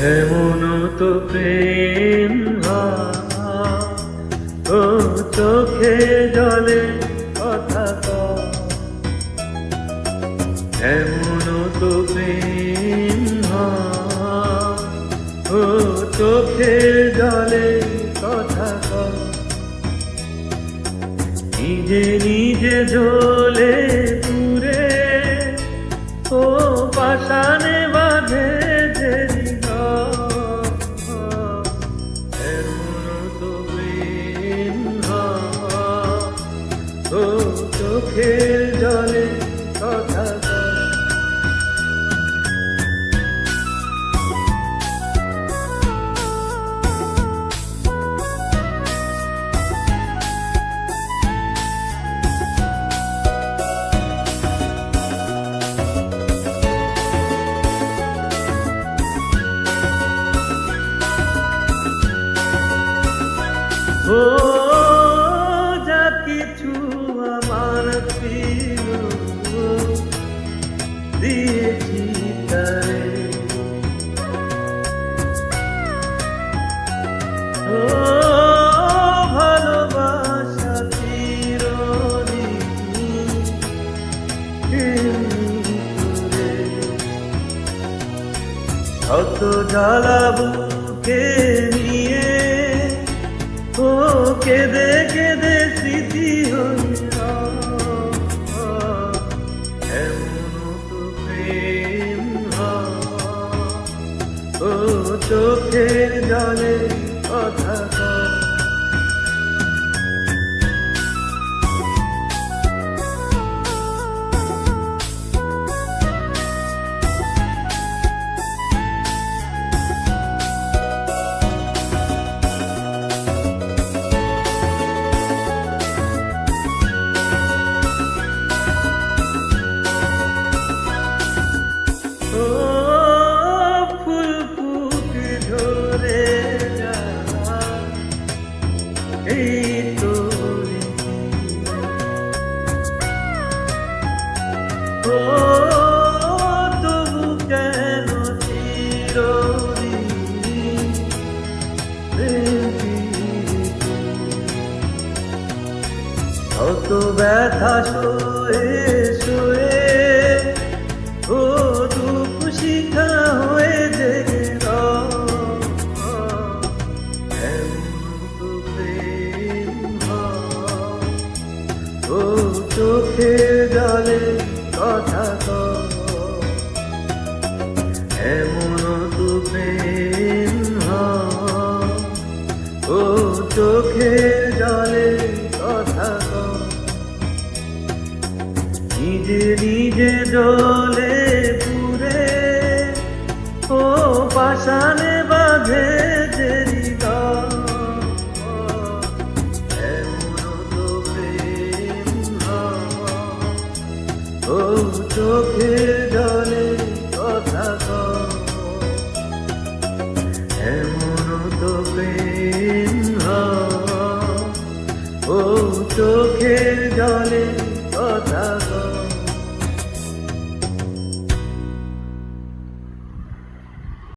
এমন তো প্রেম হয়, ও চোখে জলে কথা কয়। এমন তো প্রেম হয়, ও চোখে জলে কথা কয়। নিজে নিজে জ্বলে পুরে, ও পাষাণে বাঁধে যে হৃদয়। এমন তো প্রেম হয়, ও চোখের জলে কথা কয়। ও যা কিছু আমার ছিল দিয়েছি তারে, ও ভালোবাসা চিরদিন কত জ্বালা বুকে নিয়ে, ও কেঁদে কেঁদে স্মৃতি হইল। এমন তো প্রেম হয়, ও চোখের জলে কথা কয়। ও ফুল ফুটে ঝরে যায়, এই তো রীতি। ও তবু কেন চিরদিন প্রেম প্রীতি। কত ব্যথা সয়ে সয়ে, ও দুঃখ শিখা হয়ে জেগে রয়। এমন তো প্রেম হয়, ও চোখের জলে কথা কয়। এমন তো প্রেম হয়, ও চোখের জলে কথা কয়। নিজে নিজে জ্বলে পুরে, ও পাষাণে বাঁধে যে হৃদয়। এমন তো প্রেম হয়, ও চোখের জলে কথা কয়। এমন তো প্রেম হয়, ও চোখের জলে